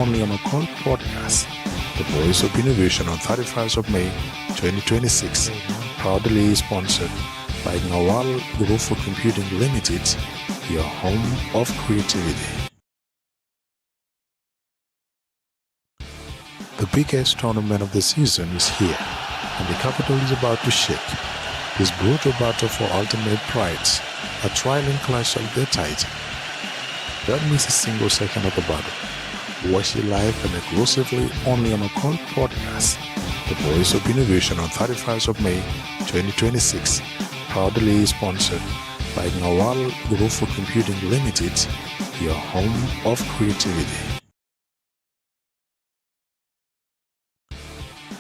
only on Akol podcast, the voice of innovation on 31st of May 2026. Proudly sponsored by Nawal Group for Computing Limited, your home of creativity. The biggest tournament of the season is here, and the capital is about to shake. This brutal battle for ultimate prides, a trialing clash of their title. Don't miss a single second of the battle. Watch it live and exclusively only on Akol podcast, the voice of innovation on 31st of May 2026. Proudly sponsored by Nawal Group for Computing Limited, your home of creativity.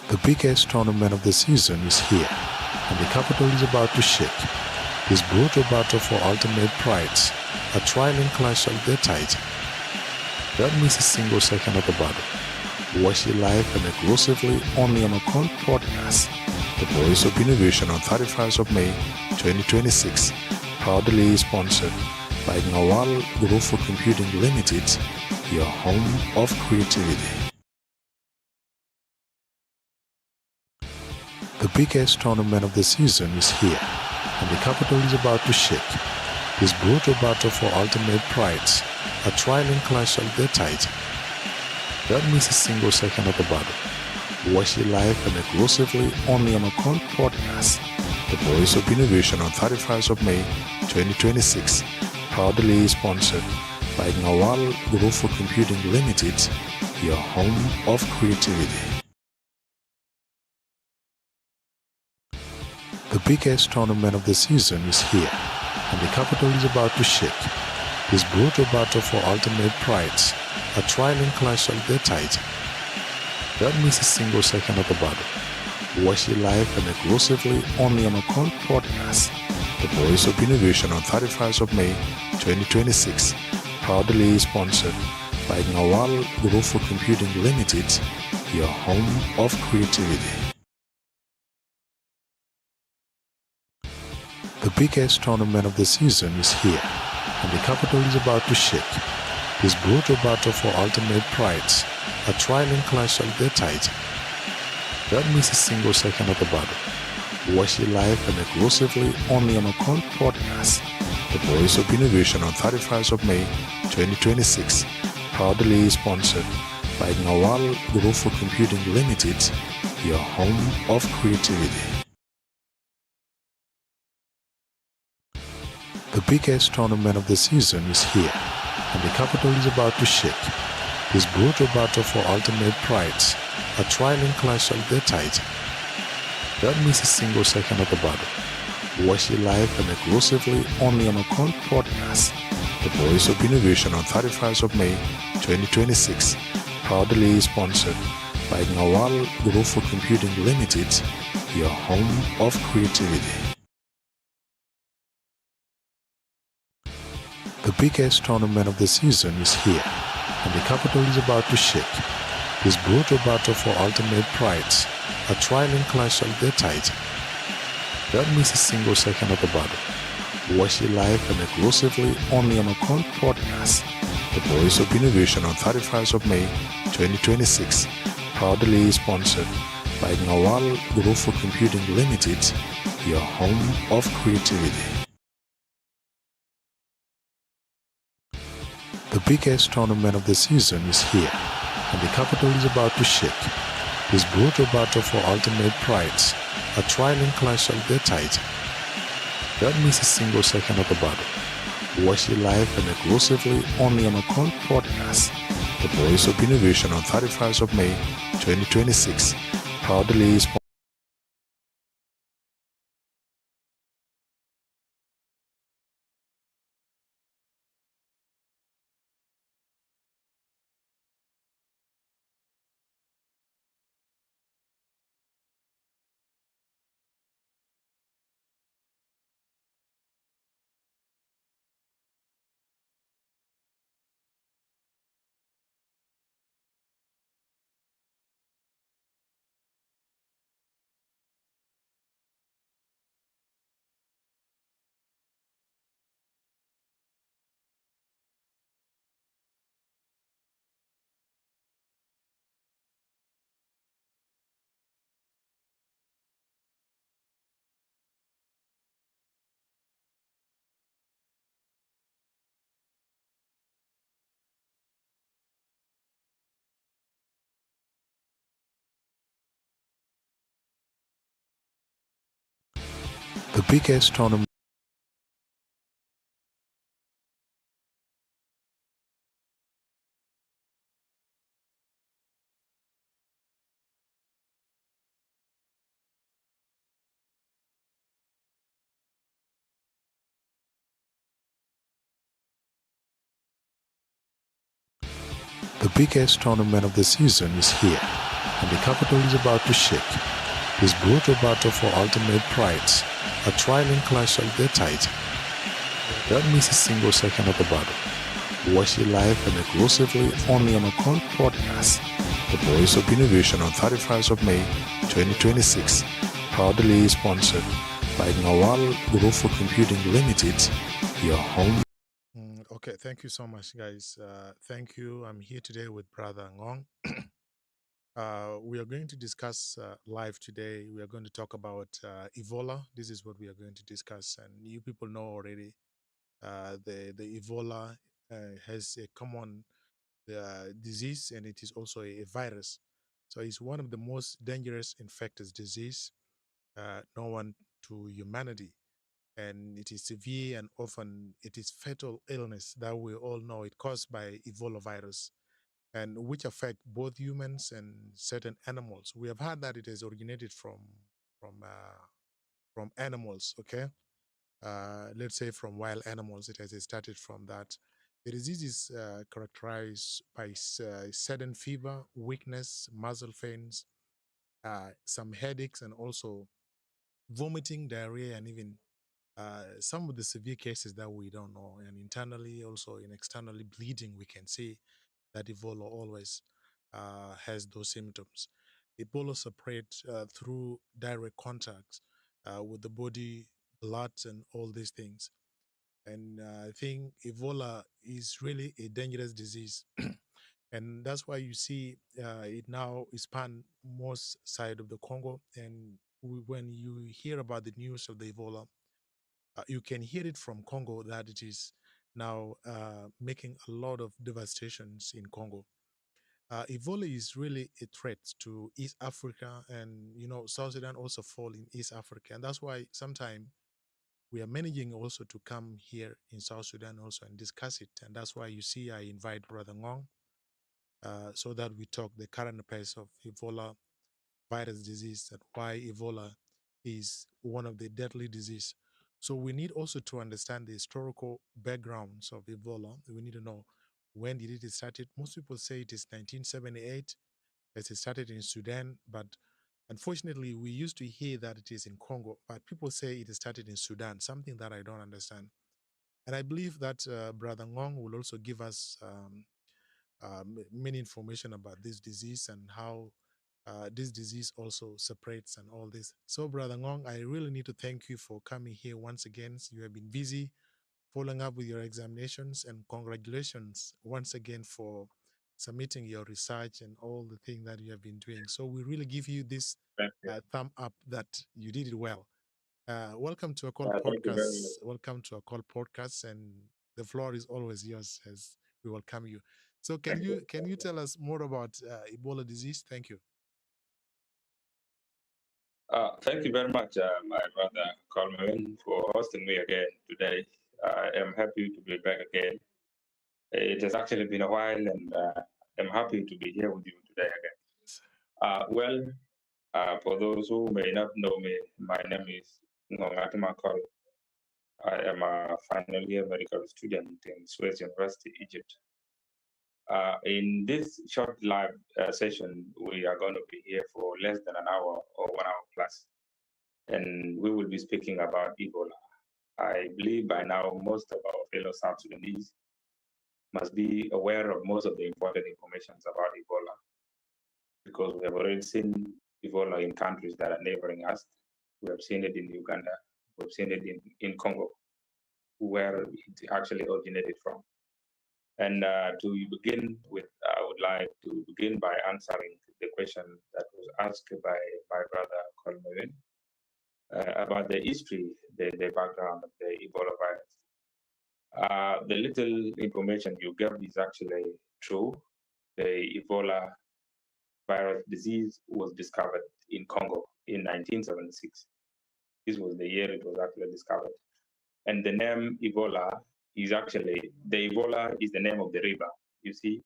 The biggest tournament of the season is here, and the capital is about to shake. This brutal battle for ultimate prides, a trialing clash of their title. Don't miss a single second of the battle. Watch it live and exclusively only on Akol podcast, the voice of innovation on 31st of May 2026. Proudly sponsored by Nawal Group for Computing Limited, your home of creativity. The biggest tournament of the season is here, and the capital is about to shake. This brutal battle for ultimate prides, a trialing clash of their title. Don't miss a single second of the battle. Watch it live and exclusively only on Akol podcast, the voice of innovation on 31st of May 2026. Proudly sponsored by Nawal Group for Computing Limited, your home of creativity. The biggest tournament of the season is here, and the capital is about to shake. This brutal battle for ultimate prides, a trialing clash of their title. Don't miss a single second of the battle. Watch it live and exclusively only on Akol podcast, the voice of innovation on 31st of May 2026. Proudly sponsored by Nawal Group for Computing Limited, your home of creativity. The biggest tournament of the season is here, and the capital is about to shake. This brutal battle for ultimate prides, a trialing clash of their title. Don't miss a single second of the battle. Watch it live and exclusively only on Akol podcast, the voice of innovation on 31st of May 2026. Proudly sponsored by Nawal Group for Computing Limited, your home of creativity. The biggest tournament of the season is here, and the capital is about to shake. This brutal battle for ultimate prides, a trialing clash of their title. Don't miss a single second of the battle. Watch it live and exclusively only on Akol podcast, the voice of innovation on 31st of May 2026. Proudly sponsored by Nawal Group for Computing Limited, your home of creativity. The biggest tournament of the season is here, and the capital is about to shake. This brutal battle for ultimate prides, a trialing clash of their title. Don't miss a single second of the battle. Watch it live and exclusively only on Akol podcast, the voice of innovation on 31st of May 2026. Proudly sponsored by Nawal Group for Computing Limited, your home of creativity. The biggest tournament of the season is here, and the capital is about to shake. This brutal battle for ultimate prides, a trialing clash of their title. Don't miss a single second of the battle. Watch it live and exclusively only on Akol podcast, the voice of innovation on 31st of May 2026. Proudly sponsored. The biggest tournament. The biggest tournament of the season is here, and the capital is about to shake. This brutal battle for ultimate prides, a thrilling clash of their title. Don't miss a single second of the battle. Watch it live and exclusively only on Akol Podcast, the voice of innovation on 31st of May 2026. Proudly sponsored by Nawal Group for Computing Limited, your home. Okay, thank you so much, guys. Thank you. I'm here today with Brother Ngong. We are going to discuss live today. We are going to talk about Ebola. This is what we are going to discuss, and you people know already. The Ebola has a common disease, and it is also a virus. So it's one of the most dangerous infectious disease known to humanity, and it is severe and often it is fatal illness that we all know it caused by Ebola virus, and which affect both humans and certain animals. We have heard that it has originated from uh, from animals. Okay, let's say from wild animals. It has started from that. The disease is characterized by sudden fever, weakness, muscle pains, some headaches, and also vomiting, diarrhea, and even some of the severe cases that we don't know. And internally, also in externally bleeding, we can see that Ebola always has those symptoms. Ebola spread through direct contacts with the body, blood, and all these things. And I think Ebola is really a dangerous disease. And that's why you see it now span most side of the Congo. And when you hear about the news of the Ebola, you can hear it from Congo that it is now making a lot of devastations in Congo. Ebola is really a threat to East Africa, and South Sudan also fall in East Africa, and that's why sometimes we are managing also to come here in South Sudan also and discuss it, and that's why you see I invite Brother Ngong so that we talk the current affairs of Ebola virus disease and why Ebola is one of the deadly disease. So we need also to understand the historical backgrounds of Ebola. We need to know when did it started. Most people say it is 1978 as it started in Sudan, but unfortunately we used to hear that it is in Congo, but people say it started in Sudan, something that I don't understand. And I believe that Brother Ngong will also give us many information about this disease and how this disease also separates and all this. So, Brother Ngong, I really need to thank you for coming here once again. You have been busy following up with your examinations, and congratulations once again for submitting your research and all the things that you have been doing. So, we really give you this Thank you. thumb up that you did it well. Welcome to a call Thank you very much. podcast. Welcome to a call podcast, and the floor is always yours as we welcome you. So, Thank you. can you tell us more about Ebola disease? Thank you. Thank you very much, my brother Coleman, for hosting me again today. I am happy to be back again. It has actually been a while, and I'm happy to be here with you today again. For those who may not know me, my name is Ngongatuma Akol. I am a final year medical student in Suez University, Egypt. In this short live session, we are going to be here for less than an hour or 1 hour plus, and we will be speaking about Ebola. I believe by now most of our fellow South Sudanese must be aware of most of the important information about Ebola because we have already seen Ebola in countries that are neighboring us. We have seen it in Uganda, we've seen it in Congo, where it actually originated from. And to begin with, I would like to begin by answering the question that was asked by my brother Colin about the history, the background of the Ebola virus. The little information you gave is actually true. The Ebola virus disease was discovered in Congo in 1976. This was the year it was actually discovered. And the name Ebola is actually, the Ebola is the name of the river. You see,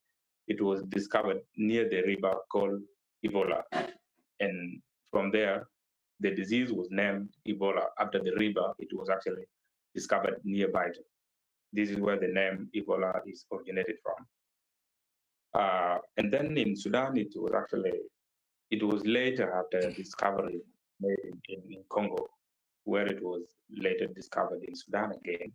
it was discovered near the river called Ebola. And from there, the disease was named Ebola after the river it was actually discovered nearby. This is where the name Ebola is originated from. And then in Sudan, it was later after discovery made in Congo, where it was later discovered in Sudan again.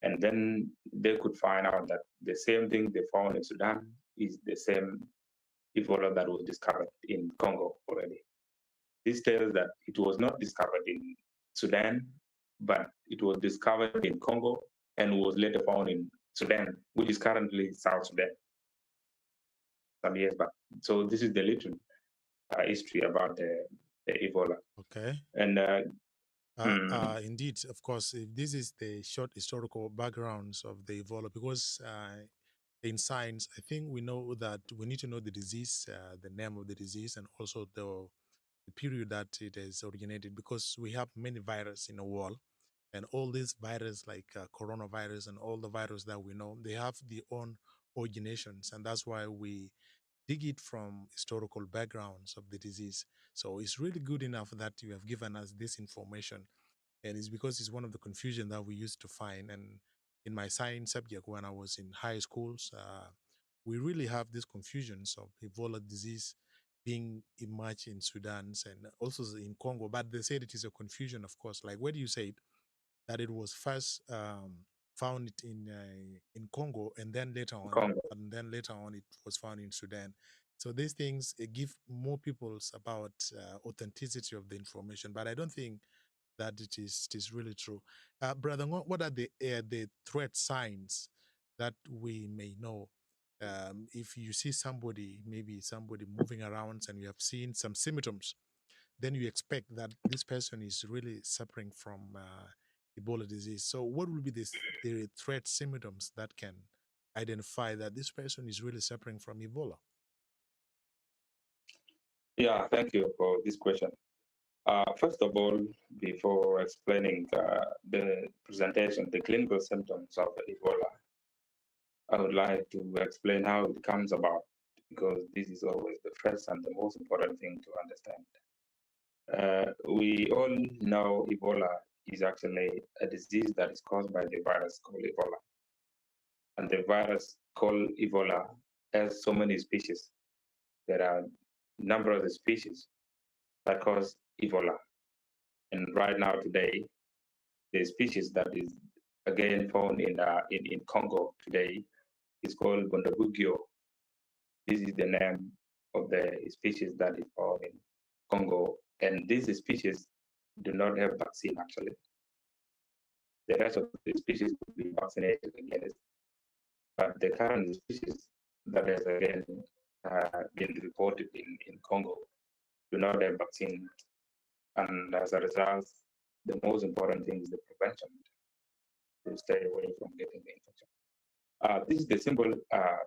And then they could find out that the same thing they found in Sudan is the same Ebola that was discovered in Congo already. This tells that it was not discovered in Sudan, but it was discovered in Congo and was later found in Sudan, which is currently South Sudan, some years back. So this is the little history about the Ebola. Okay. And Indeed, of course, if this is the short historical backgrounds of the Ebola, because in science, I think we know that we need to know the disease, the name of the disease, and also the period that it has originated, because we have many viruses in the world, and all these viruses like coronavirus and all the viruses that we know, they have their own originations, and that's why we dig it from historical backgrounds of the disease. So it's really good enough that you have given us this information, and it's because it's one of the confusion that we used to find. And in my science subject when I was in high schools, we really have these confusions of Ebola disease being emerged in Sudan and also in Congo, but they said it is a confusion, of course. Like, where do you say it, that it was first found it in Congo, Congo. and then later on it was found in Sudan. So these things give more people's about authenticity of the information, but I don't think that it is really true. Brother, what are the threat signs that we may know? If you see somebody, maybe somebody moving around, and you have seen some symptoms, then you expect that this person is really suffering from Ebola disease. So, what will be the threat symptoms that can identify that this person is really suffering from Ebola? Yeah, thank you for this question. First of all, before explaining the presentation, the clinical symptoms of Ebola, I would like to explain how it comes about, because this is always the first and the most important thing to understand. We all know Ebola is actually a disease that is caused by the virus called Ebola. And the virus called Ebola has so many species. There are a number of the species that cause Ebola. And right now, today, the species that is again found in Congo today is called Bundibugyo. This is the name of the species that is found in Congo. And these species do not have vaccine actually. The rest of the species will be vaccinated against. But the current species that has again been reported in Congo do not have vaccine. And as a result, the most important thing is the prevention to stay away from getting the infection. This is the simple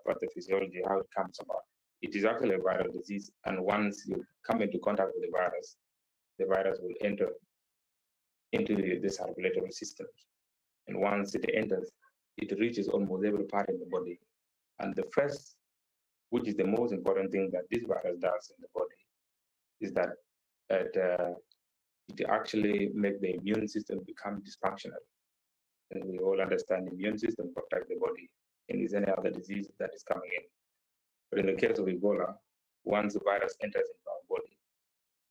pathophysiology, how it comes about. It is actually a viral disease, and once you come into contact with the virus will enter into the circulatory system. And once it enters, it reaches almost every part in the body. And the first, which is the most important thing that this virus does in the body, is that it actually makes the immune system become dysfunctional. And we all understand the immune system protects the body against any other disease that is coming in. But in the case of Ebola, once the virus enters into our body,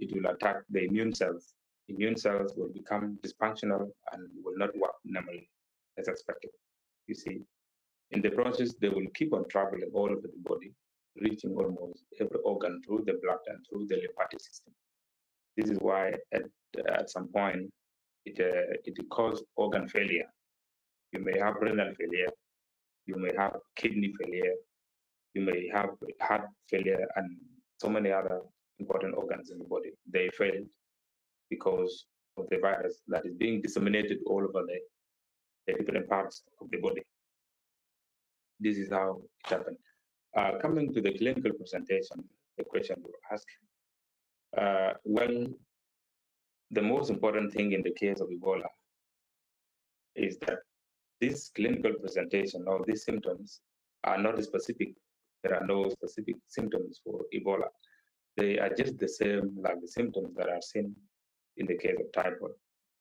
it will attack the immune cells. Immune cells will become dysfunctional and will not work normally as expected. You see, in the process, they will keep on traveling all over the body, reaching almost every organ through the blood and through the lymphatic system. This is why at some point it causes organ failure. You may have renal failure, you may have kidney failure, you may have heart failure, and so many other important organs in the body. They fail because of the virus that is being disseminated all over the different parts of the body. This is how it happened. Coming to the clinical presentation, the question you asked, well, The most important thing in the case of Ebola is that this clinical presentation or these symptoms are not specific. There are no specific symptoms for Ebola. They are just the same like the symptoms that are seen in the case of typhoid,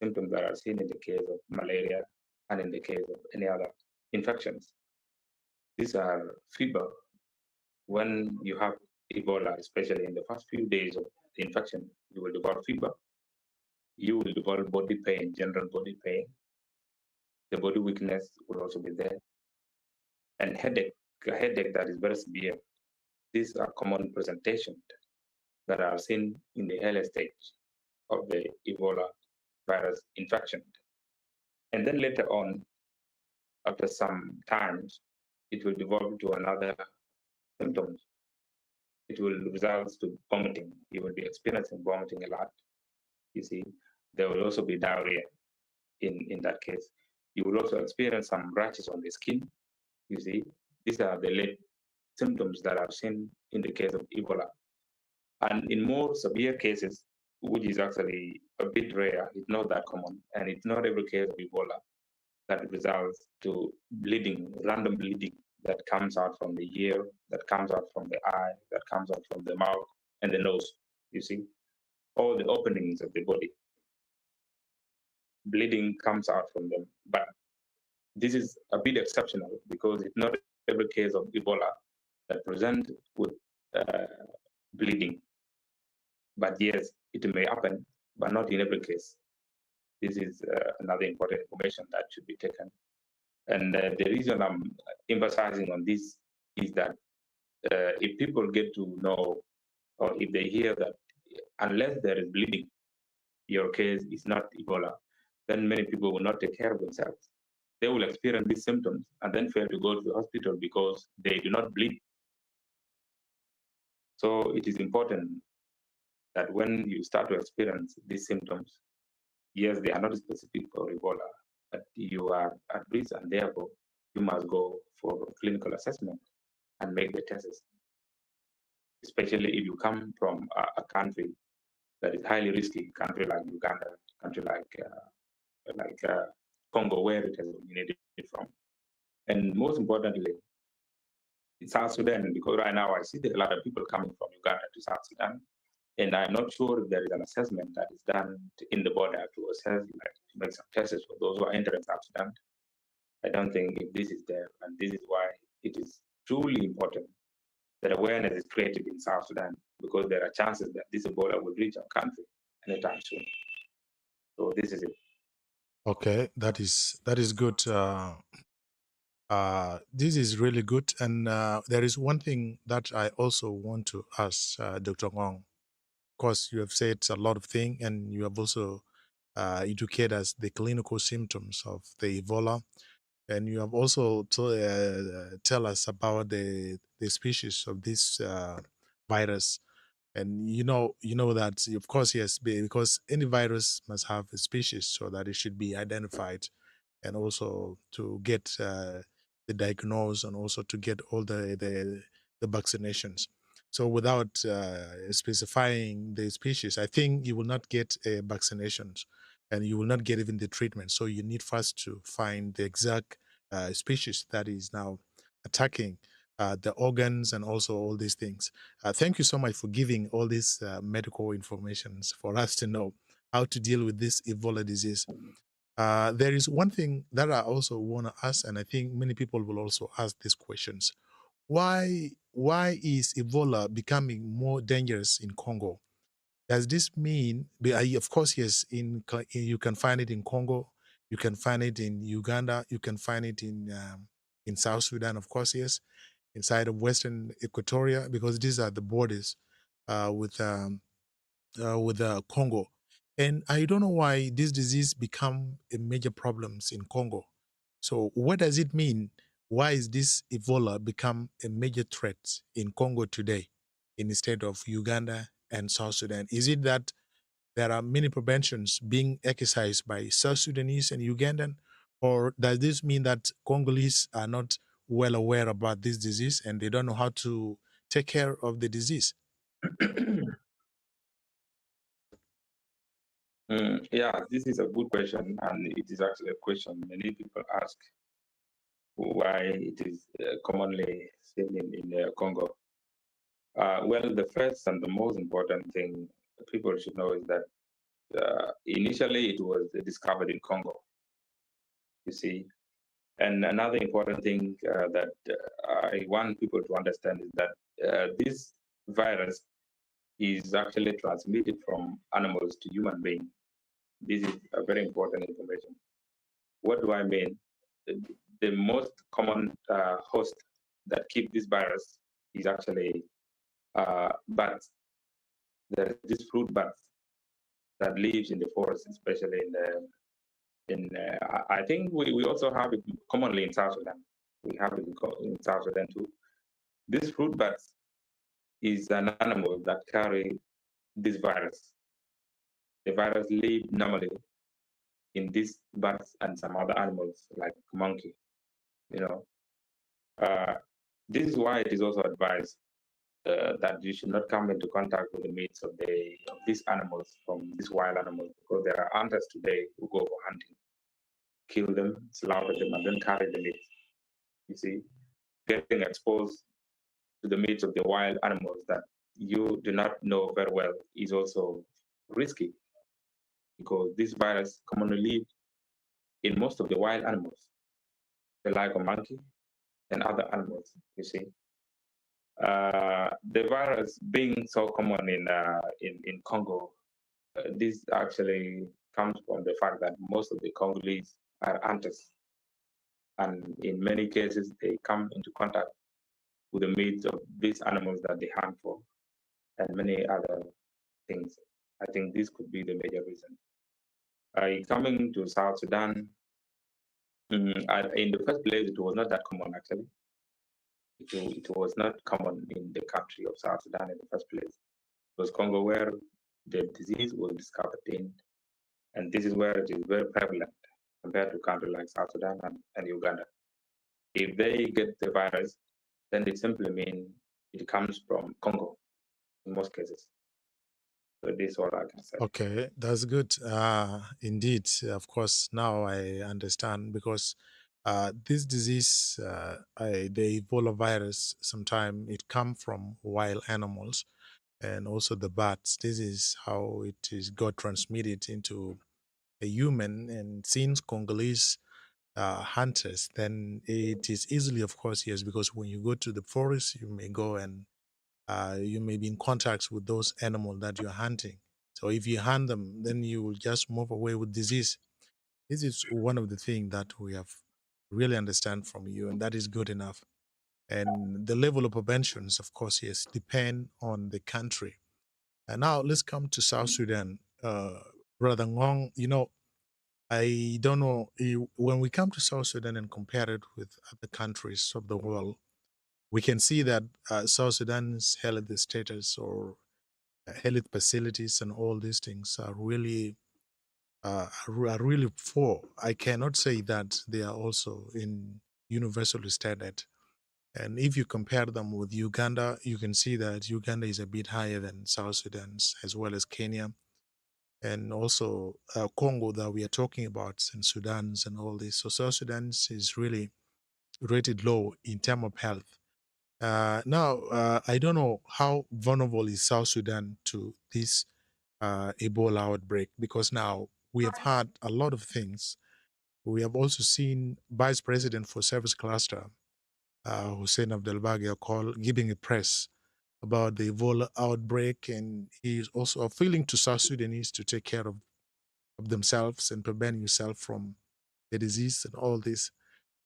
symptoms that are seen in the case of malaria, and in the case of any other infections. These are fever. When you have Ebola, especially in the first few days of the infection, you will develop fever. You will develop body pain, general body pain. The body weakness will also be there, and headache, a headache that is very severe. These are common presentations that are seen in the early stage of the Ebola virus infection. And then later on, after some times, it will develop to another symptoms. It will result to vomiting. You will be experiencing vomiting a lot. You see, there will also be diarrhea in that case. You will also experience some rashes on the skin. You see, these are the late symptoms that are seen in the case of Ebola. And in more severe cases, which is actually a bit rare, it's not that common, and it's not every case of Ebola that results to bleeding, random bleeding that comes out from the ear, that comes out from the eye, that comes out from the mouth and the nose. You see, all the openings of the body, bleeding comes out from them. But this is a bit exceptional because it's not every case of Ebola that present with uh, bleeding. But yes, it may happen, but not in every case. This is another important information that should be taken. And the reason I'm emphasizing on this is that if people get to know, or if they hear that unless there is bleeding, your case is not Ebola, then many people will not take care of themselves. They will experience these symptoms and then fail to go to the hospital because they do not bleed. So it is important that when you start to experience these symptoms, yes, they are not specific for Ebola, but you are at risk, and therefore you must go for clinical assessment and make the tests, especially if you come from a country that is highly risky, country like Uganda, country like Congo, where it has originated from. And most importantly, it's South Sudan, because right now I see a lot of people coming from Uganda to South Sudan, and I'm not sure if there is an assessment that is done in the border to assess, like to make some tests for those who are entering South Sudan. I don't think if this is there, and this is why it is truly important that awareness is created in South Sudan, because there are chances that this Ebola will reach our country anytime soon. So this is it. Okay, that is good. This is really good, and there is one thing that I also want to ask Dr. Ngong. Of course, you have said a lot of things, and you have also educated us the clinical symptoms of the Ebola, and you have also tell us about the species of this virus. And you know that, of course, yes, because any virus must have a species so that it should be identified, and also to get the diagnose, and also to get all the vaccinations. So without specifying the species, I think you will not get vaccinations, and you will not get even the treatment. So you need first to find the exact species that is now attacking the organs and also all these things. Thank you so much for giving all these medical informations for us to know how to deal with this Ebola disease. There is one thing that I also want to ask, and I think many people will also ask these questions. Why is Ebola becoming more dangerous in Congo? Does this mean, of course, yes, you can find it in Congo, you can find it in Uganda, you can find it in South Sudan, of course, yes, inside of Western Equatoria, because these are the borders with Congo. And I don't know why this disease become a major problems in Congo. So what does it mean? Why is this Ebola become a major threat in Congo today instead of Uganda and South Sudan? Is it that there are many preventions being exercised by South Sudanese and Ugandan? Or does this mean that Congolese are not well aware about this disease and they don't know how to take care of the disease? Yeah, this is a good question, and it is actually a question many people ask why it is commonly seen in Congo. Well, the first and the most important thing people should know is that initially it was discovered in Congo, you see. And another important thing that I want people to understand is that this virus is actually transmitted from animals to human beings. This is a very important information. What do I mean? The most common host that keep this virus is actually bats. There is this fruit bats that lives in the forest, especially I think we also have it commonly in South Sudan. We have it in South Sudan too. This fruit bats is an animal that carry this virus. The virus live normally in these bats and some other animals like monkey. You know, uh, this is why it is also advised that you should not come into contact with the meats of these animals from these wild animals, because there are hunters today who go for hunting, kill them, slaughter them, and then carry the meat. You see, getting exposed to the meats of the wild animals that you do not know very well is also risky, because this virus commonly live in most of the wild animals, the like of monkey and other animals. You see, the virus being so common in Congo, this actually comes from the fact that most of the Congolese are hunters, and in many cases they come into contact with the meat of these animals that they hunt for, and many other things. I think this could be the major reason. Coming to South Sudan, in the first place, it was not that common actually. It was not common in the country of South Sudan in the first place. It was Congo where the disease was discovered in, and this is where it is very prevalent compared to countries like South Sudan and Uganda. If they get the virus, then it simply means it comes from Congo in most cases. So this is all I can say. Okay, that's good. Indeed, of course, now I understand because this disease, the Ebola virus, sometimes it come from wild animals and also the bats. This is how it is got transmitted into a human. And since Congolese hunters, then it is easily, of course, yes, because when you go to the forest, you may go and you may be in contact with those animals that you're hunting. So if you hunt them, then you will just move away with disease. This is one of the things that we have really understand from you, and that is good enough. And the level of preventions, of course, yes, depend on the country. And now let's come to South Sudan. Brother Ngong, I don't know, when we come to South Sudan and compare it with other countries of the world, we can see that South Sudan's health status or health facilities and all these things are really poor. I cannot say that they are also in universal standard. And if you compare them with Uganda, you can see that Uganda is a bit higher than South Sudan's, as well as Kenya, and also Congo that we are talking about, and Sudan's and all this. So South Sudan's is really rated low in terms of health. Now, I don't know how vulnerable is South Sudan to this Ebola outbreak, because now we have had a lot of things. We have also seen Vice President for Service Cluster, Hussein Abdelbagi Akol, giving a press about the Ebola outbreak, and he is also appealing to South Sudanese to take care of themselves and prevent yourself from the disease and all this.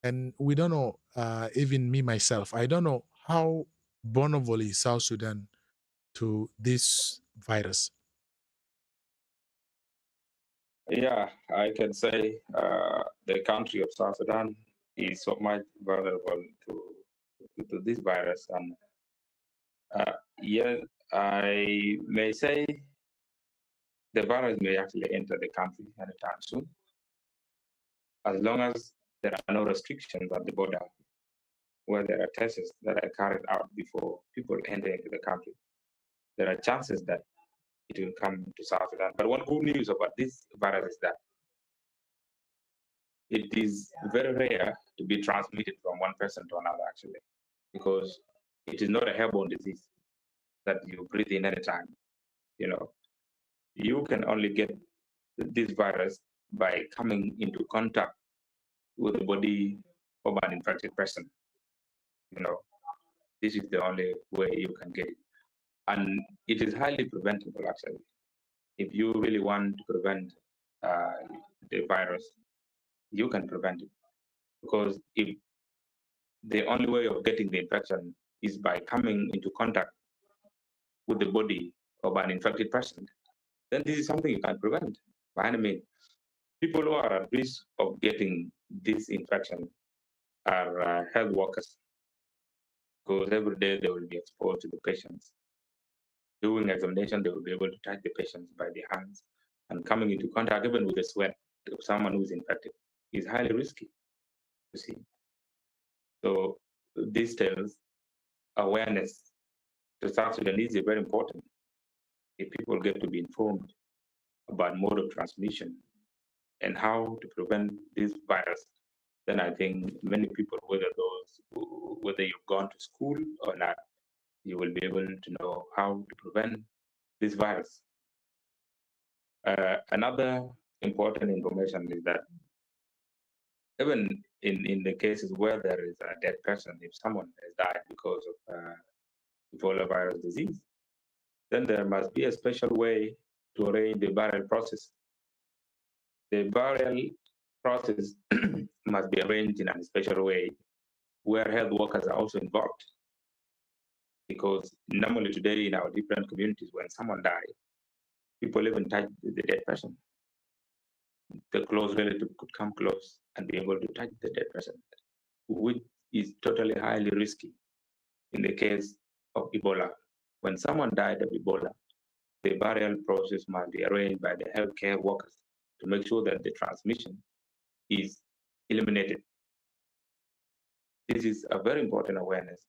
And we don't know, even me myself, I don't know how vulnerable is South Sudan to this virus. Yeah, I can say the country of South Sudan is so much vulnerable to this virus, and yet I may say the virus may actually enter the country anytime soon, as long as there are no restrictions at the border, where there are tests that are carried out before people enter into the country. There are chances that it will come to South Sudan. But one good news about this virus is that it is very rare to be transmitted from one person to another, actually, because it is not a airborne disease that you breathe in anytime. You know, you can only get this virus by coming into contact with the body of an infected person. You know, this is the only way you can get it. And it is highly preventable, actually. If you really want to prevent uh, the virus, you can prevent it. Because if the only way of getting the infection is by coming into contact with the body of an infected person, then this is something you can prevent by any means. People who are at risk of getting this infection are health workers, because every day they will be exposed to the patients. Doing examination, they will be able to touch the patients by their hands, and coming into contact even with the sweat of someone who is infected is highly risky, you see. So this tells awareness to South Sudanese is very important. If people get to be informed about mode of transmission and how to prevent this virus, then I think many people, whether you've gone to school or not, you will be able to know how to prevent this virus. Another important information is that even in the cases where there is a dead person, if someone has died because of Ebola virus disease, then there must be a special way to arrange the burial process. The burial process must be arranged in a special way where health workers are also involved. Because normally today in our different communities, when someone dies, people even touch the dead person. The close relative could come close and be able to touch the dead person, which is totally highly risky in the case of Ebola. When someone died of Ebola, the burial process must be arranged by the healthcare workers to make sure that the transmission is eliminated. This is a very important awareness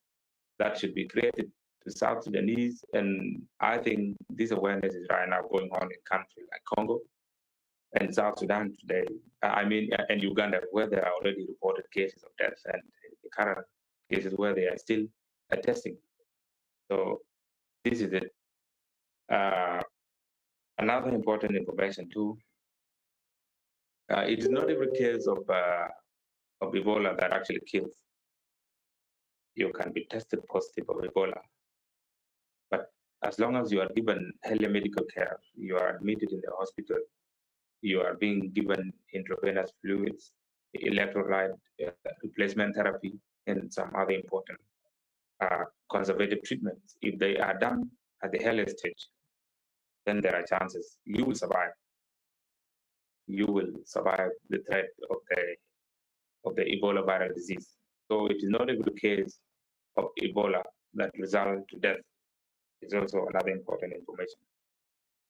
that should be created to South Sudanese, and I think this awareness is right now going on in countries like Congo and South Sudan today. And Uganda, where there are already reported cases of death, and the current cases where they are still testing. So this is it. Another important information too. It is not every case of Ebola that actually kills. You can be tested positive of Ebola, but as long as you are given early medical care, you are admitted in the hospital, you are being given intravenous fluids, electrolyte replacement therapy, and some other important conservative treatments. If they are done at the early stage, then there are chances you will survive. You will survive the threat of the Ebola viral disease. So it is not every case of Ebola that results to death. It's also another important information.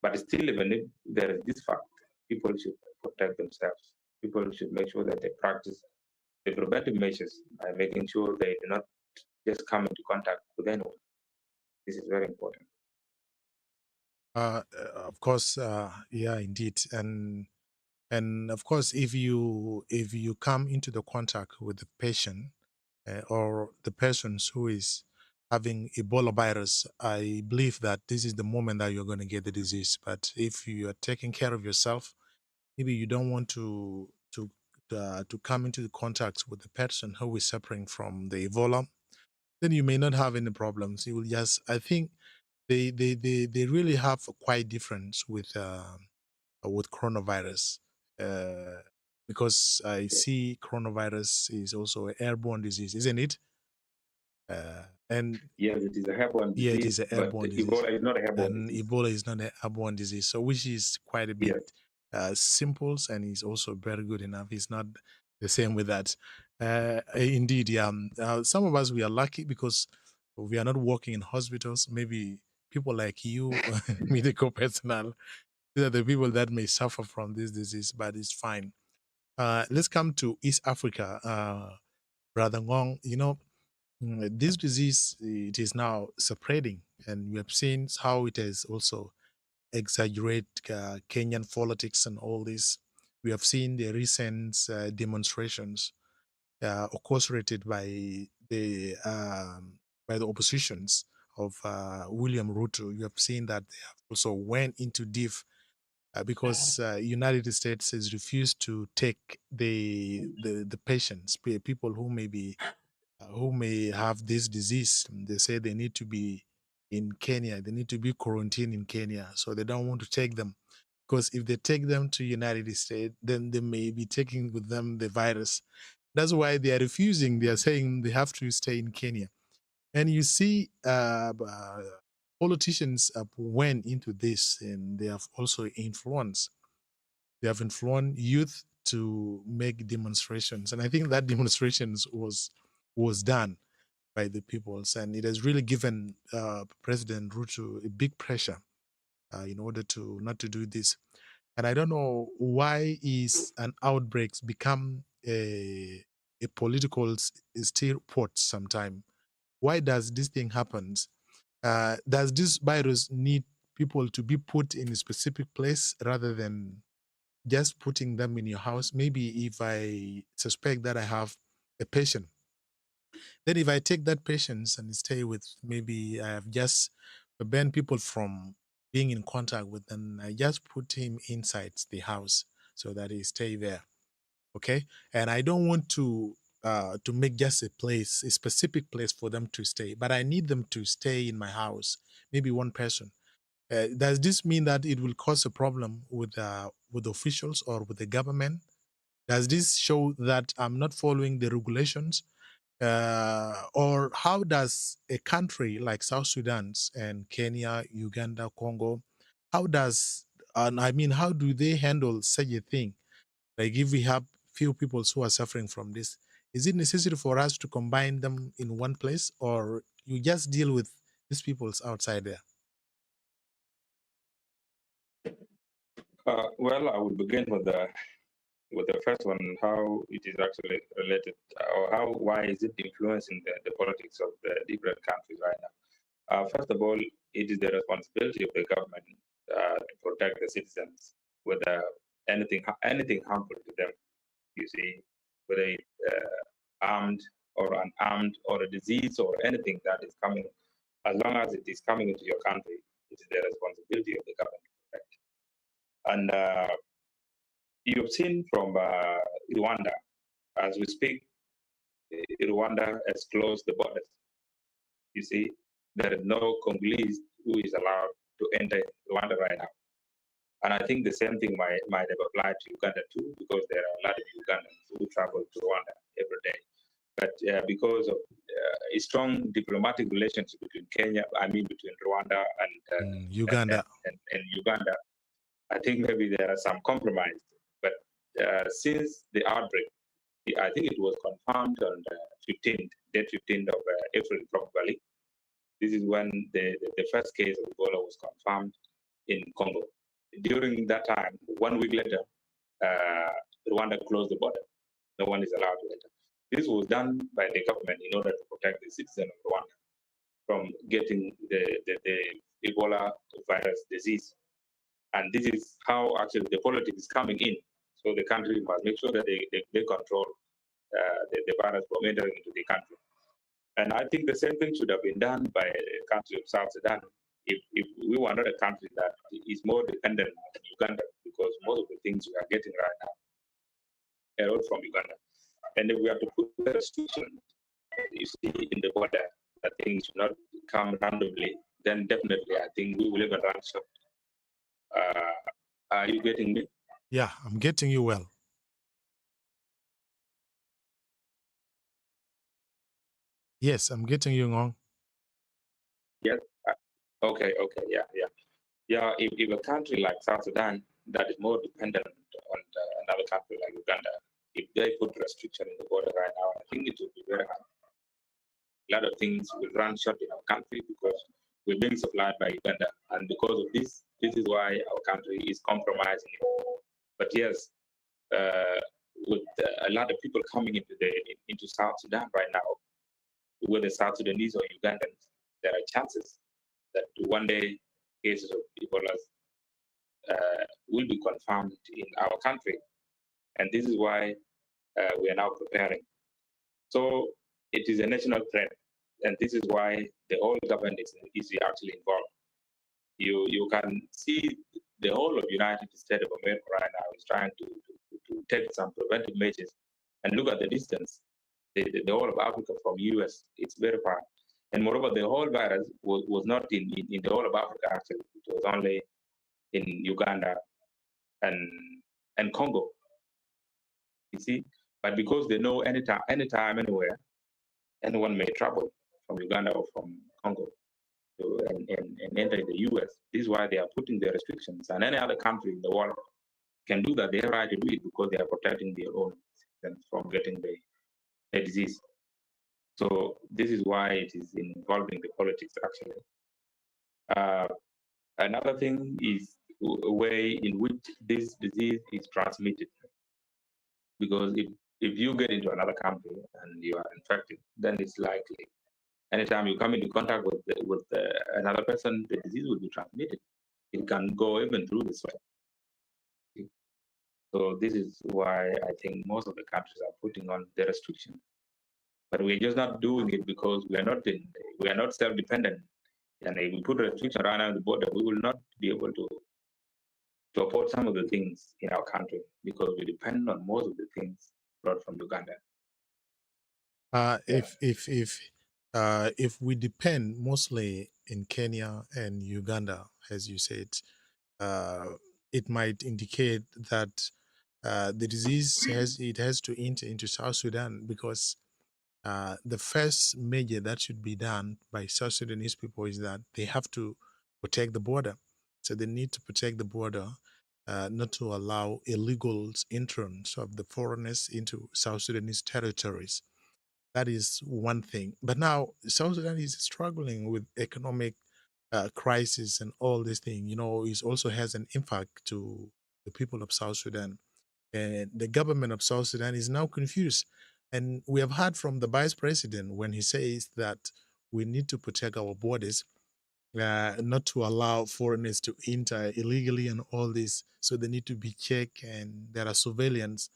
But still, even if there is this fact, people should protect themselves. People should make sure that they practice the preventive measures by making sure they do not just come into contact with anyone. This is very important. Of course, yeah, indeed, and of course, if you come into the contact with the patient or the persons who is having Ebola virus, I believe that this is the moment that you're going to get the disease. But if you are taking care of yourself, maybe you don't want to come into the contact with the person who is suffering from the Ebola, then you may not have any problems. You will just, I think, they really have a quite difference with coronavirus, uh, because I see coronavirus is also an airborne disease, isn't it? And Yes, it is a airborne yeah, it disease, is an but airborne disease, Ebola is not a airborne and disease. Ebola is not an airborne disease, so which is quite a bit Yes. simple, and is also very good enough. It's not the same with that. Indeed, yeah. Some of us, we are lucky because we are not working in hospitals. Maybe people like you, medical personnel, these are the people that may suffer from this disease, but it's fine. Let's come to East Africa, Brother Ngong. This disease, it is now spreading, and we have seen how it has also exaggerate Kenyan politics and all this. We have seen the recent demonstrations orchestrated by the oppositions of William Ruto. You have seen that they have also went into deep because United States has refused to take the patients, people who may have this disease. They say they need to be in Kenya. They need to be quarantined in Kenya, so they don't want to take them because if they take them to United States, then they may be taking with them the virus. That's why they are refusing. They are saying they have to stay in Kenya. And you see, politicians went into this, and they have also influenced. They have influenced youth to make demonstrations, and I think that demonstrations was done by the peoples, and it has really given President Ruto a big pressure in order to not to do this. And I don't know why is an outbreaks become a political still pot sometime. Why does this thing happens? Does this virus need people to be put in a specific place rather than just putting them in your house? Maybe if I suspect that I have a patient, then if I take that patient and stay with, maybe I have just banned people from being in contact with, them, I just put him inside the house so that he stay there. Okay, and I don't want to make just a place, a specific place for them to stay, but I need them to stay in my house. Maybe one person. Does this mean that it will cause a problem with officials or with the government? Does this show that I'm not following the regulations? Or how does a country like South Sudan and Kenya, Uganda, Congo, how does, and I mean, how do they handle such a thing? Like if we have few people who are suffering from this, is it necessary for us to combine them in one place, or you just deal with these peoples outside there? Well, I will begin with the first one, how it is actually related, or how why is it influencing the politics of the different countries right now? First of all, it is the responsibility of the government to protect the citizens with anything harmful to them. You see, whether it armed or unarmed or a disease or anything that is coming, as long as it is coming into your country, it is the responsibility of the government to protect. And you've seen from Rwanda, as we speak, Rwanda has closed the borders. You see, there is no Congolese who is allowed to enter Rwanda right now. And I think the same thing might have applied to Uganda too, because there are a lot of Ugandans who travel to Rwanda every day. But because of a strong diplomatic relationship between between Rwanda Uganda. and Uganda, I think maybe there are some compromise. But since the outbreak, I think it was confirmed on the 15th, date 15th of April, probably. This is when the first case of Ebola was confirmed in Congo. During that time, 1 week later, Rwanda closed the border. No one is allowed to enter. This was done by the government in order to protect the citizens of Rwanda from getting the Ebola virus disease. And this is how actually the politics is coming in. So the country must make sure that they control the virus from entering into the country. And I think the same thing should have been done by the country of South Sudan if we were not a country that is more dependent on Uganda, because most of the things we are getting right now are all from Uganda. And if we have to put a restriction, you see, in the border, that things should not come randomly, then definitely I think we will even run short. Are you getting me? Yeah, I'm getting you well. Yes, I'm getting you wrong. Yes. Okay. Yeah. If a country like South Sudan that is more dependent on another country like Uganda, if they put restriction in the border right now, I think it will be very hard. A lot of things will run short in our country because we're being supplied by Uganda, and because of this is why our country is compromising. But yes, with a lot of people coming into South Sudan right now, whether South Sudanese or Ugandans, there are chances that one day cases of Ebola will be confirmed in our country. And this is why we are now preparing. So it is a national threat. And this is why the whole government is actually involved. You can see the whole of United States of America right now is trying to take some preventive measures. And look at the distance. The whole of Africa from US, it's very far. And moreover, the whole virus was not in the whole of Africa, actually. It was only in Uganda and Congo, you see. But because they know anytime, anywhere, anyone may travel from Uganda or from Congo and enter the US. This is why they are putting the restrictions. And any other country in the world can do that. They have right to do it because they are protecting their own citizens from getting the disease. So this is why it is involving the politics, actually. Another thing is a way in which this disease is transmitted. Because if you get into another country and you are infected, then it's likely anytime you come into contact with another person, the disease will be transmitted. It can go even through the sweat. So this is why I think most of the countries are putting on the restriction. But we're just not doing it because we are not self-dependent. And if we put a restriction around the border, we will not be able to afford some of the things in our country because we depend on most of the things brought from Uganda. If we depend mostly in Kenya and Uganda, as you said, uh, it might indicate that the disease has to enter into South Sudan, because the first measure that should be done by South Sudanese people is that they have to protect the border. So they need to protect the border, not to allow illegal entrance of the foreigners into South Sudanese territories. That is one thing. But now South Sudan is struggling with economic crisis and all this thing. It also has an impact to the people of South Sudan. And the government of South Sudan is now confused. And we have heard from the vice president when he says that we need to protect our borders, not to allow foreigners to enter illegally and all this. So they need to be checked, and there are surveillance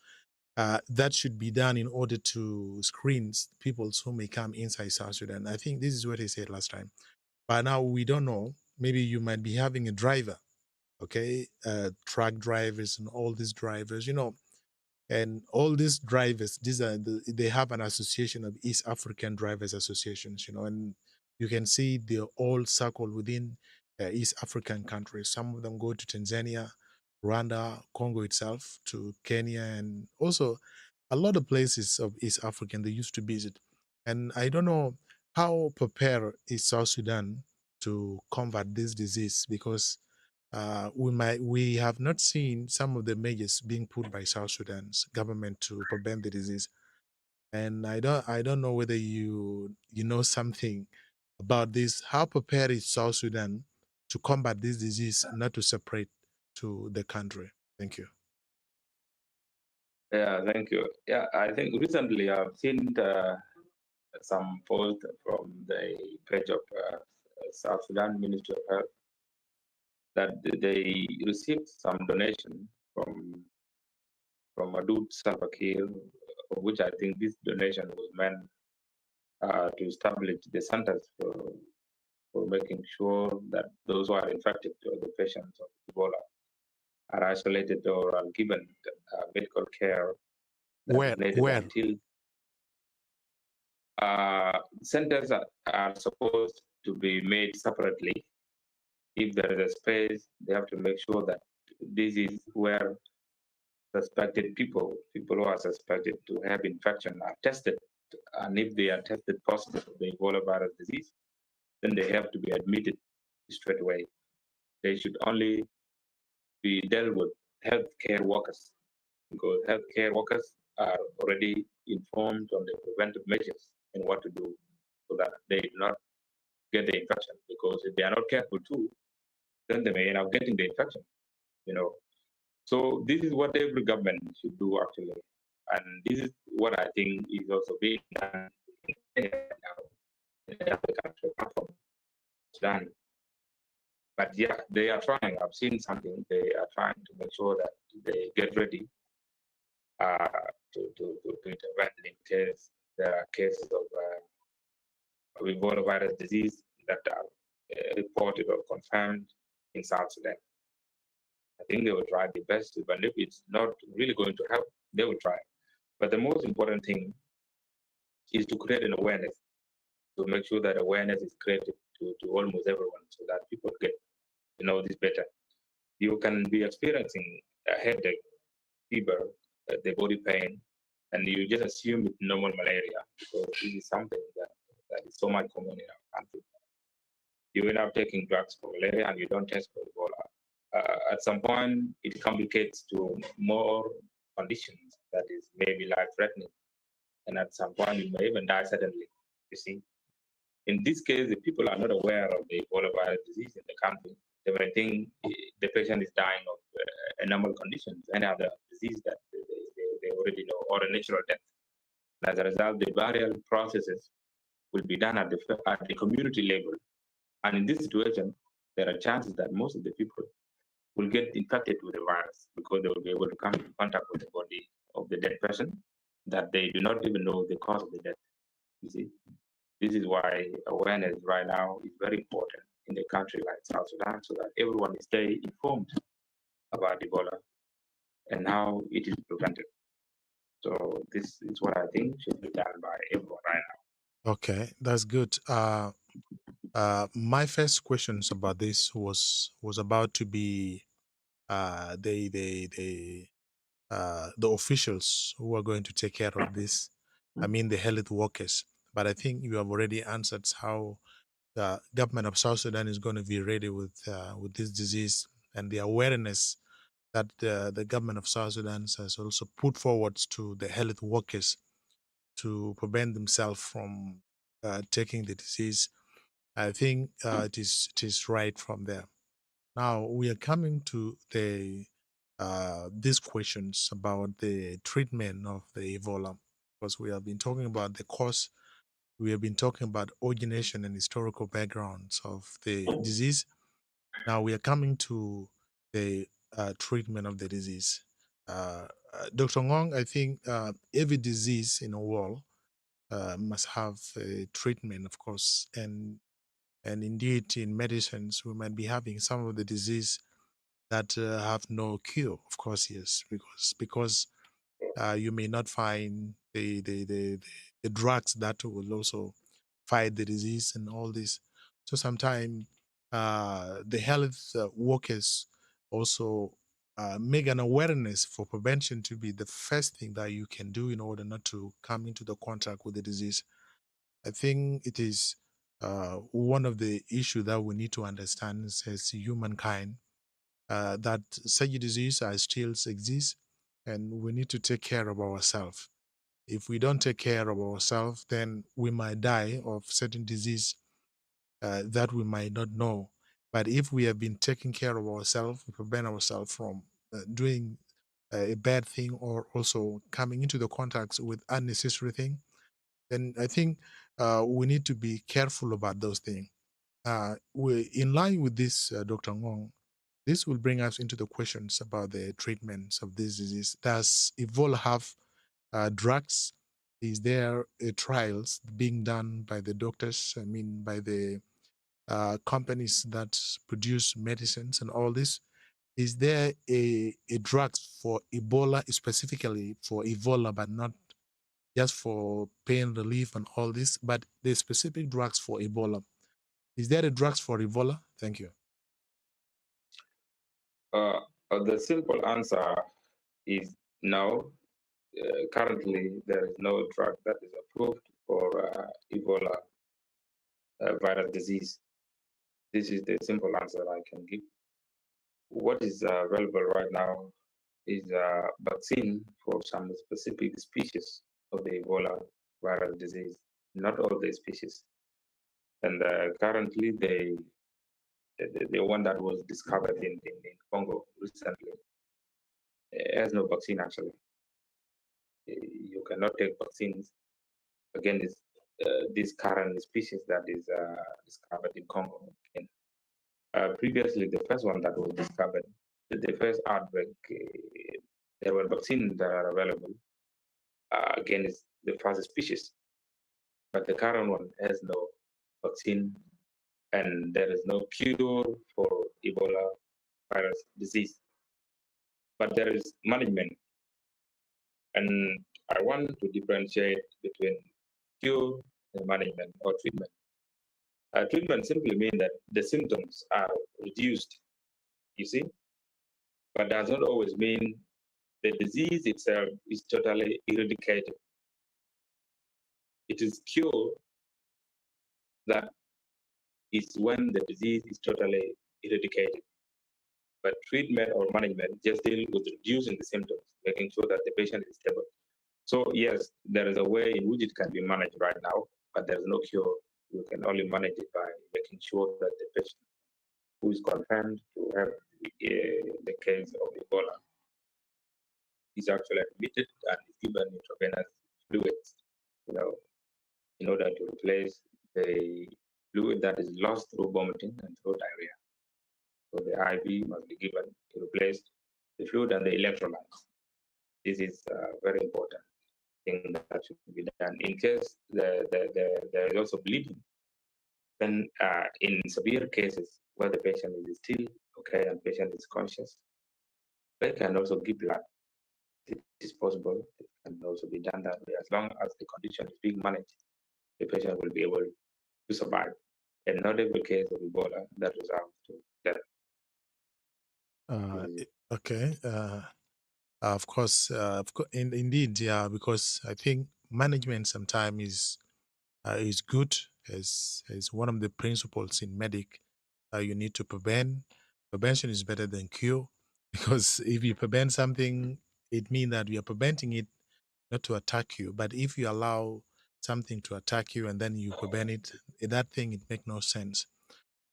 that should be done in order to screen people who may come inside South Sudan. I think this is what he said last time. But now we don't know. Maybe you might be having a driver, okay, truck drivers and all these drivers, and all these drivers. They have an association of East African Drivers Associations, and you can see the all circle within East African countries. Some of them go to Tanzania, Rwanda, Congo itself, to Kenya, and also a lot of places of East African they used to visit. And I don't know how prepared is South Sudan to combat this disease, because we have not seen some of the measures being put by South Sudan's government to prevent the disease. And I don't know whether you know something about this. How prepared is South Sudan to combat this disease, not to separate to the country? Thank you. Yeah, thank you. Yeah, I think recently I've seen some post from the page of South Sudan Ministry of Health that they received some donation from Adud Salva Kiir, which I think this donation was meant to establish the centers for making sure that those who are infected or the patients of Ebola are isolated or are given medical care that is needed Where? until centers are supposed to be made separately. If there is a space, they have to make sure that this is where suspected people who are suspected to have infection are tested. And if they are tested positive for the Ebola virus disease, then they have to be admitted straight away. They should only be dealt with healthcare workers, because healthcare workers are already informed on the preventive measures and what to do so that they do not get the infection. Because if they are not careful too, then they may end up getting the infection. You know, so this is what every government should do actually, and this is what I think is also being done in Kenya now, in every country apart from Sudan. But yeah, they are trying. I've seen something. They are trying to make sure that they get ready to intervene in case there are cases of Ebola virus disease that are reported or confirmed in South Sudan. I think they will try the best, but if it's not really going to help, they will try. But the most important thing is to create an awareness, to make sure that awareness is created to almost everyone so that people get to know this better. You can be experiencing a headache, fever, the body pain, and you just assume it's normal malaria because this is something that is so much common in our country. You end up taking drugs for malaria and you don't test for Ebola. At some point, it complicates to more conditions that is maybe life-threatening, and at some point, you may even die suddenly. You see, in this case, if people are not aware of the Ebola virus disease in the country, they may think the patient is dying of a normal condition, any other disease that they already know, or a natural death. As a result, the burial processes will be done at the community level. And in this situation, there are chances that most of the people will get infected with the virus because they will be able to come in contact with the body of the dead person that they do not even know the cause of the death. You see, this is why awareness right now is very important in a country like South Sudan so that everyone stay informed about Ebola and how it is prevented. So this is what I think should be done by everyone right now. Okay, that's good. My first questions about this was about to be the officials who are going to take care of this. I mean the health workers. But I think you have already answered how the government of South Sudan is going to be ready with this disease and the awareness that the government of South Sudan has also put forward to the health workers to prevent themselves from taking the disease. I think it is right from there. Now we are coming to the these questions about the treatment of the Ebola, because we have been talking about the cause, we have been talking about origination and historical backgrounds of the disease. Now we are coming to the treatment of the disease. Dr. Ngong, I think every disease in the world must have a treatment, of course, and indeed in medicines we might be having some of the disease that have no cure, of course, yes, because you may not find the drugs that will also fight the disease and all this. So sometimes the health workers also make an awareness for prevention to be the first thing that you can do in order not to come into the contact with the disease. I think it is one of the issue that we need to understand as humankind, that such disease still exist, and we need to take care of ourselves. If we don't take care of ourselves, then we might die of certain disease that we might not know. But if we have been taking care of ourselves, we prevent ourselves from doing a bad thing or also coming into the contacts with unnecessary thing, then I think we need to be careful about those things. In line with this, Dr. Ngong, this will bring us into the questions about the treatments of this disease. Does Ebola have drugs? Is there trials being done by the doctors? I mean, by the companies that produce medicines and all this? Is there a drug for Ebola, specifically for Ebola, but not just for pain relief and all this, but the specific drugs for Ebola? Is there a drugs for Ebola? Thank you. The simple answer is no. Currently, there is no drug that is approved for Ebola viral disease. This is the simple answer I can give. What is available right now is a vaccine for some specific species of the Ebola viral disease, not all the species. And currently, the one that was discovered in Congo recently has no vaccine actually. You cannot take vaccines against this current species that is discovered in Congo. Previously, the first one that was discovered, the first outbreak, there were vaccines that are available against the first species, but the current one has no vaccine and there is no cure for Ebola virus disease. But there is management, and I want to differentiate between cure and management or treatment. Treatment simply means that the symptoms are reduced, you see, but does not always mean the disease itself is totally eradicated. It is cure that is when the disease is totally eradicated. But treatment or management just deal with reducing the symptoms, making sure that the patient is stable. So yes, there is a way in which it can be managed right now, but there is no cure. You can only manage it by making sure that the patient who is confirmed to have the case of Ebola is actually admitted and is given intravenous fluids, you know, in order to replace the fluid that is lost through vomiting and through diarrhea. So the IV must be given to replace the fluid and the electrolytes. This is a very important thing that should be done. In case there is also bleeding, then in severe cases where the patient is still okay and patient is conscious, they can also give blood. It is possible. It can also be done that way. As long as the condition is being managed, the patient will be able to survive. And not every case of Ebola that resolves to death. Okay. Of course, indeed, yeah, because I think management sometimes is good as one of the principles in medic. You need to prevent. Prevention is better than cure because if you prevent something, it means that you are preventing it not to attack you. But if you allow something to attack you and then you prevent it, that thing it make no sense.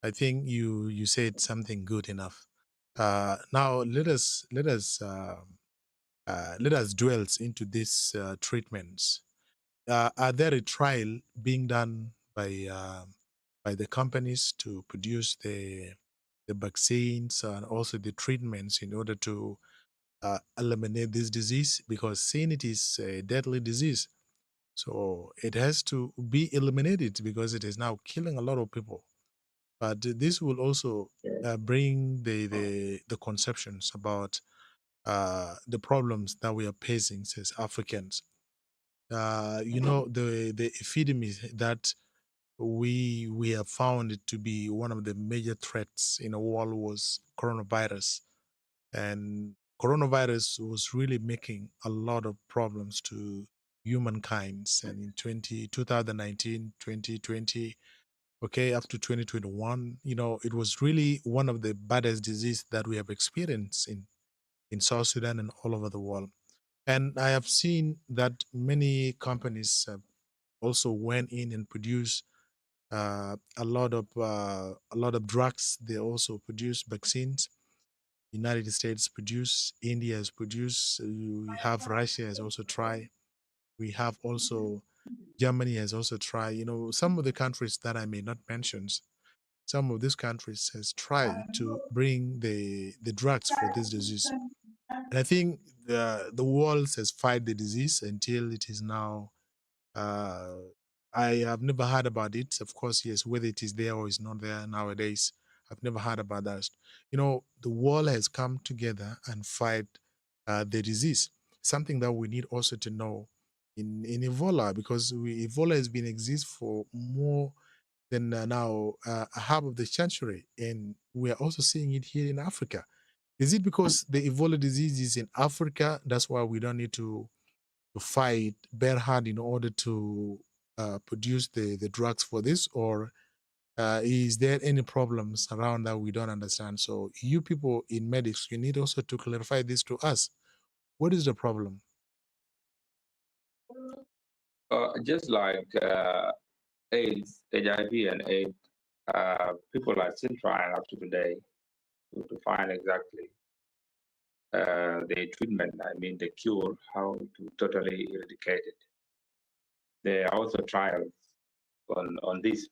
I think you said something good enough. Now let us dwell into these treatments. Are there a trial being done by the companies to produce the vaccines and also the treatments in order to eliminate this disease? Because seeing it is a deadly disease, so it has to be eliminated because it is now killing a lot of people. But this will also bring the conceptions about the problems that we are facing as Africans. The epidemic that we have found it to be one of the major threats in the world was coronavirus, and coronavirus was really making a lot of problems to humankind. And in 2019, 2020, okay, up to 2021, it was really one of the baddest disease that we have experienced in South Sudan and all over the world. And I have seen that many companies have also went in and produced a lot of drugs. They also produce vaccines. United States produce, India has produced. We have Russia has also tried. We have also Germany has also tried. Some of the countries that I may not mention, some of these countries has tried to bring the drugs for this disease. And I think the world has fight the disease until it is now. Uh, I have never heard about it. Of course, yes, whether it is there or is not there nowadays, I've never heard about that. The world has come together and fight the disease. Something that we need also to know in Ebola, because Ebola has been exist for more than now a half of the century, and we are also seeing it here in Africa. Is it because the Ebola disease is in Africa? That's why we don't need to fight bare hard in order to produce the drugs for this, or is there any problems around that we don't understand? So you people in medics, you need also to clarify this to us. What is the problem? Just like AIDS, HIV, and AIDS, people are still trying up to today to find exactly the treatment, I mean the cure, how to totally eradicate it. There are also trials on this,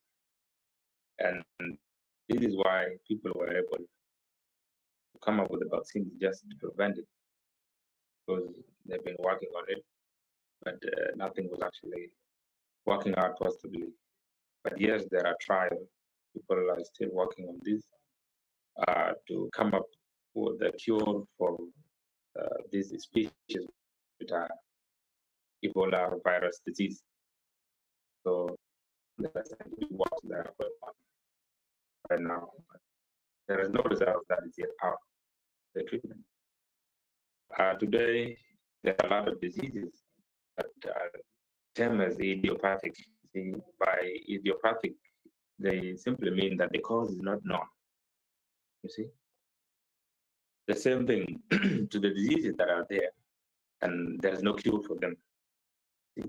and This is why people were able to come up with a vaccine just to prevent it, because they've been working on it, but nothing was actually working out positively. But yes, there are trials. People are still working on this to come up with a cure for this species, which are Ebola virus disease. So there are scientific works that are going on right now. There is no result that is yet out the treatment. Today, there are a lot of diseases that are termed as idiopathic. See, by idiopathic, they simply mean that the cause is not known. You see, the same thing to the diseases that are there, and there is no cure for them. See?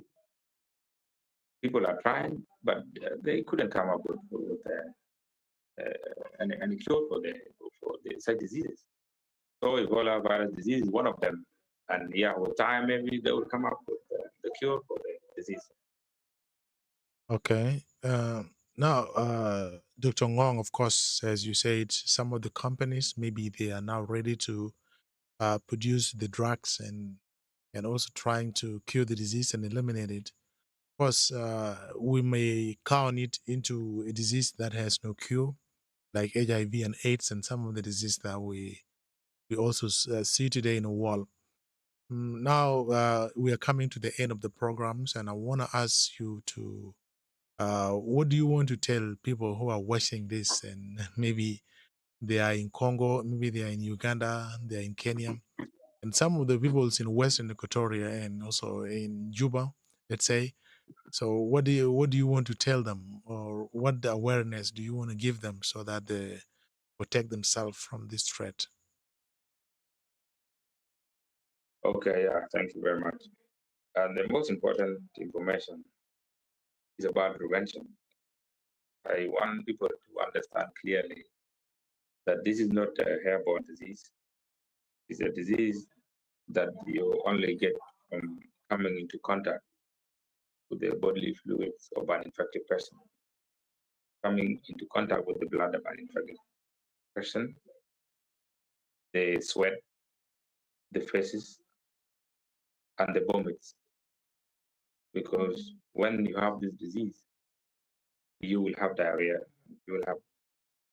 People are trying, but they couldn't come up with any cure for such diseases. So Ebola virus disease is one of them. And yeah, with time, maybe they will come up with the cure for the disease. Okay. Now, Dr. Ngong, of course, as you said, some of the companies maybe they are now ready to produce the drugs and also trying to cure the disease and eliminate it. Of course, we may count it into a disease that has no cure, like HIV and AIDS, and some of the disease that we also see today in the world. Now we are coming to the end of the programs, and I want to ask you to what do you want to tell people who are watching this and maybe they are in Congo, maybe they are in Uganda, they are in Kenya, and some of the peoples in Western Equatoria and also in Juba, let's say. So what do you want to tell them, or what awareness do you want to give them so that they protect themselves from this threat? Okay, yeah, thank you very much. And the most important information is about prevention. I want people to understand clearly that this is not a airborne disease. It's a disease that you only get from coming into contact with the bodily fluids of an infected person. Coming into contact with the blood of an infected person, the sweat, the feces, and the vomits. Because when you have this disease, you will have diarrhea, you will have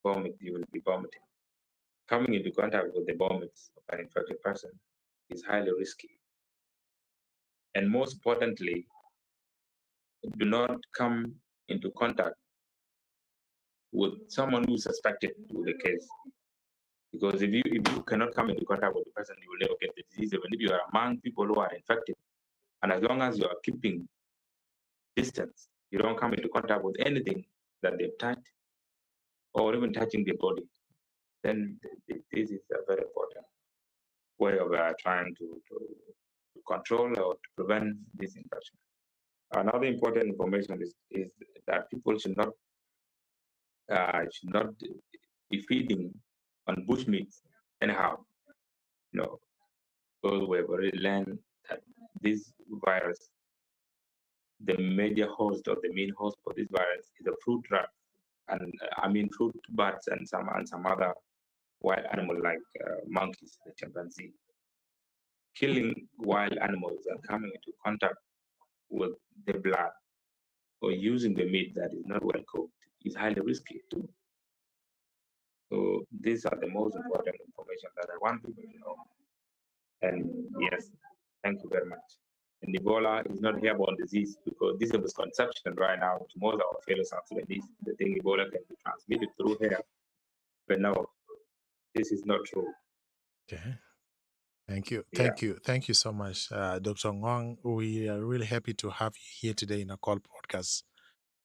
vomit, you will be vomiting. Coming into contact with the vomits of an infected person is highly risky. And most importantly, do not come into contact with someone who is suspected with the case. Because if you cannot come into contact with the person, you will never get the disease, even if you are among people who are infected. And as long as you are keeping distance, you don't come into contact with anything that they've touched or even touching the body, then this is a very important way of trying to control or to prevent this infection. Another important information is that people should not be feeding on bushmeat anyhow. Because we've already learned that this virus, the major host or the main host for this virus is a fruit rat, and fruit bats and some other wild animal like monkeys, the chimpanzee. Killing wild animals and coming into contact with the blood or using the meat that is not well cooked is highly risky too. So these are the most important information that I want people to know. And yes, thank you very much. And Ebola is not airborne disease because this is a misconception right now to most of our fellow South Sudanese. They think Ebola can be transmitted through air, but no, this is not true. Okay. Thank you. Yeah. Thank you. Thank you so much, Dr. Ngong. We are really happy to have you here today in Akol podcast.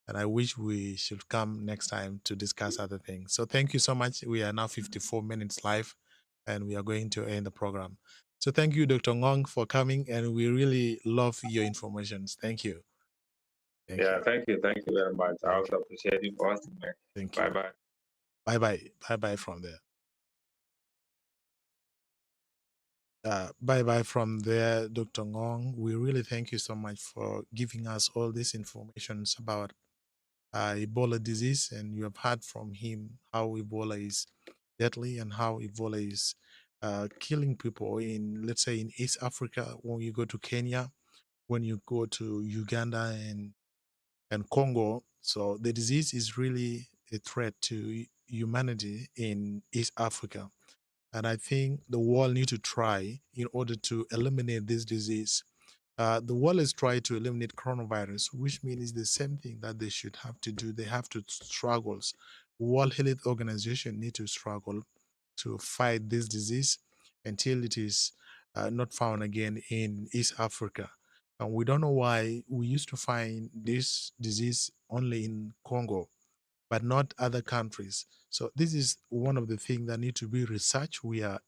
And I wish we should come next time to discuss other things. So thank you so much. We are now 54 minutes live and we are going to end the program. So thank you, Dr. Ngong, for coming. And we really love your informations. Thank you. Thank Yeah, you. thank you. Thank you very much. I Thank also you. appreciate you for asking me. Thank Bye you. bye. Bye bye. Bye bye from there. Bye bye from there, Dr. Ngong. We really thank you so much for giving us all these informations about Ebola disease, and you have heard from him how Ebola is deadly and how Ebola is killing people in, let's say, in East Africa. When you go to Kenya, when you go to Uganda and Congo, so the disease is really a threat to humanity in East Africa. And I think the world need to try in order to eliminate this disease. The world is trying to eliminate coronavirus, which means it's the same thing that they should have to do. They have to struggle. World Health Organization need to struggle to fight this disease until it is not found again in East Africa. And we don't know why we used to find this disease only in Congo, but not other countries. So this is one of the things that need to be researched. We are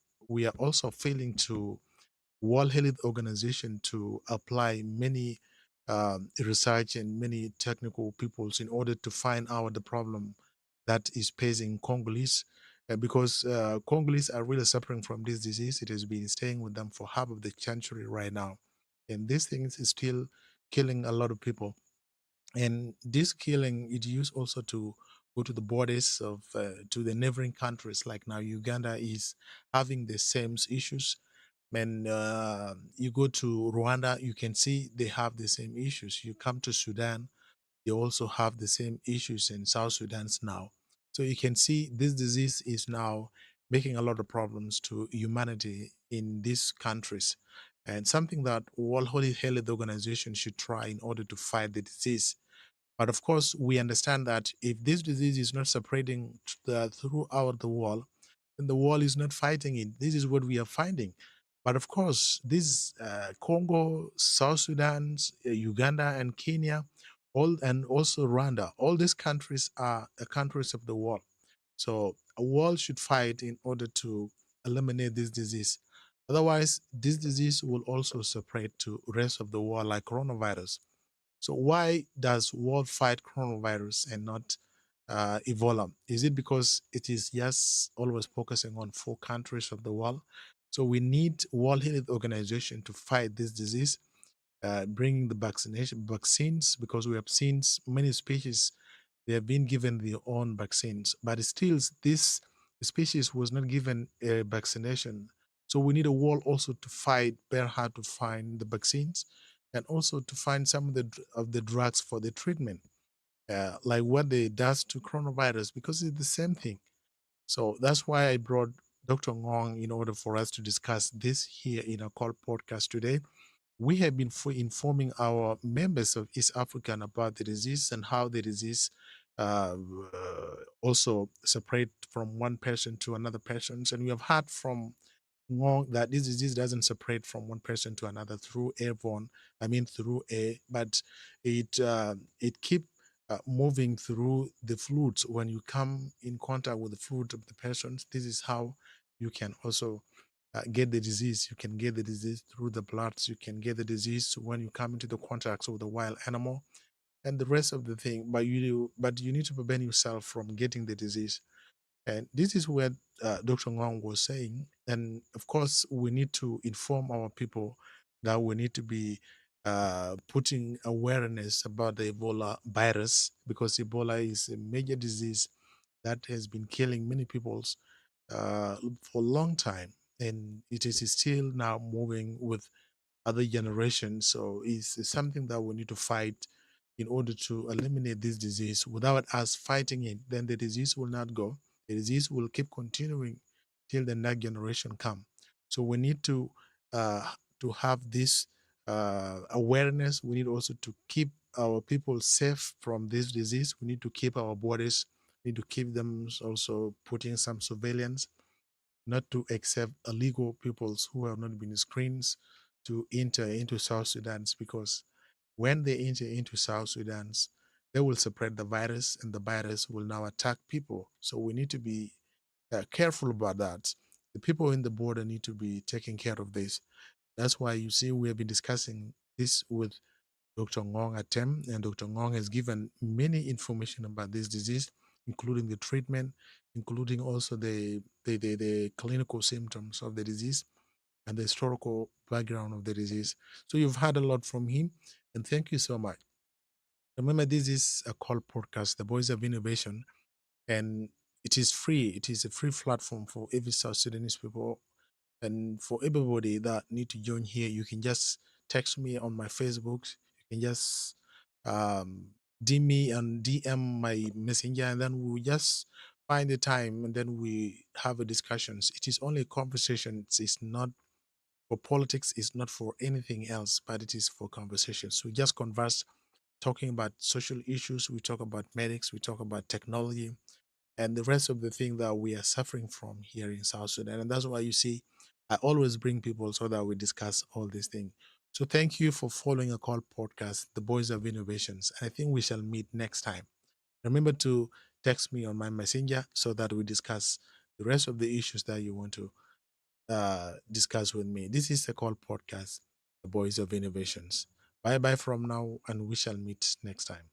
also failing to World Health Organization to apply many research and many technical peoples in order to find out the problem that is facing Congolese. Because Congolese are really suffering from this disease. It has been staying with them for half of the century right now. And this thing is still killing a lot of people. And this killing it used also to go to the borders of to the neighboring countries, like now Uganda is having the same issues. And you go to Rwanda, you can see they have the same issues. You come to Sudan, they also have the same issues in South Sudan now. So you can see this disease is now making a lot of problems to humanity in these countries, and something that World Health Organization should try in order to fight the disease. But of course, we understand that if this disease is not spreading throughout the world, then the world is not fighting it. This is what we are finding. But of course, this Congo, South Sudan, Uganda, and Kenya, all and also Rwanda, all these countries are countries of the world. So a world should fight in order to eliminate this disease. Otherwise, this disease will also spread to rest of the world like coronavirus. So why does world fight coronavirus and not Ebola? Is it because it is just always focusing on four countries of the world? So we need World Health Organization to fight this disease, bringing the vaccines, because we have seen many species they have been given their own vaccines, but still this species was not given a vaccination. So we need a world also to fight very hard to find the vaccines and also to find some of the drugs for the treatment, like what they does to coronavirus, because it's the same thing. So that's why I brought Dr. Ngong in order for us to discuss this here in our call podcast today. We have been informing our members of East African about the disease and how the disease uh, also separate from one person to another person. And we have heard from Ngong that this disease doesn't separate from one person to another through airborne. I mean through air, but it keep moving through the fluids. When you come in contact with the fluid of the patient, this is how you can also get the disease. You can get the disease through the bloods. You can get the disease when you come into the contacts with the wild animal and the rest of the thing. But you need to prevent yourself from getting the disease. And this is what Dr. Ngong was saying. And of course, we need to inform our people that we need to be putting awareness about the Ebola virus, because Ebola is a major disease that has been killing many peoples for a long time. And it is still now moving with other generations. So it's something that we need to fight in order to eliminate this disease. Without us fighting it, then the disease will not go. The disease will keep continuing till the next generation come. So we need to have this awareness. We need also to keep our people safe from this disease. We need to keep our borders. We need to keep them also putting some surveillance, not to accept illegal peoples who have not been screened to enter into South Sudan, because when they enter into South Sudan, they will spread the virus and the virus will now attack people. So we need to be careful about that. The people in the border need to be taking care of this. That's why you see we have been discussing this with Dr. Ngong Atem, and Dr. Ngong has given many information about this disease, including the treatment, including also the clinical symptoms of the disease and the historical background of the disease. So you've heard a lot from him, and thank you so much. Remember, this is a call podcast, The Voice of Innovation, and it is free. It is a free platform for every South Sudanese people, and for everybody that need to join here. You can just text me on my Facebook. You can just um, DM me and DM my messenger, and then we'll just find the time, and then we have a discussions. It is only a conversation. It's not for politics. It's not for anything else, but it is for conversations. We just converse, talking about social issues. We talk about medics. We talk about technology and the rest of the thing that we are suffering from here in South Sudan. And that's why you see, I always bring people so that we discuss all these things. So thank you for following a call podcast, The Boys of Innovations. And I think we shall meet next time. Remember to text me on my messenger so that we discuss the rest of the issues that you want to discuss with me. This is the call podcast, The Boys of Innovations. Bye bye from now, and we shall meet next time.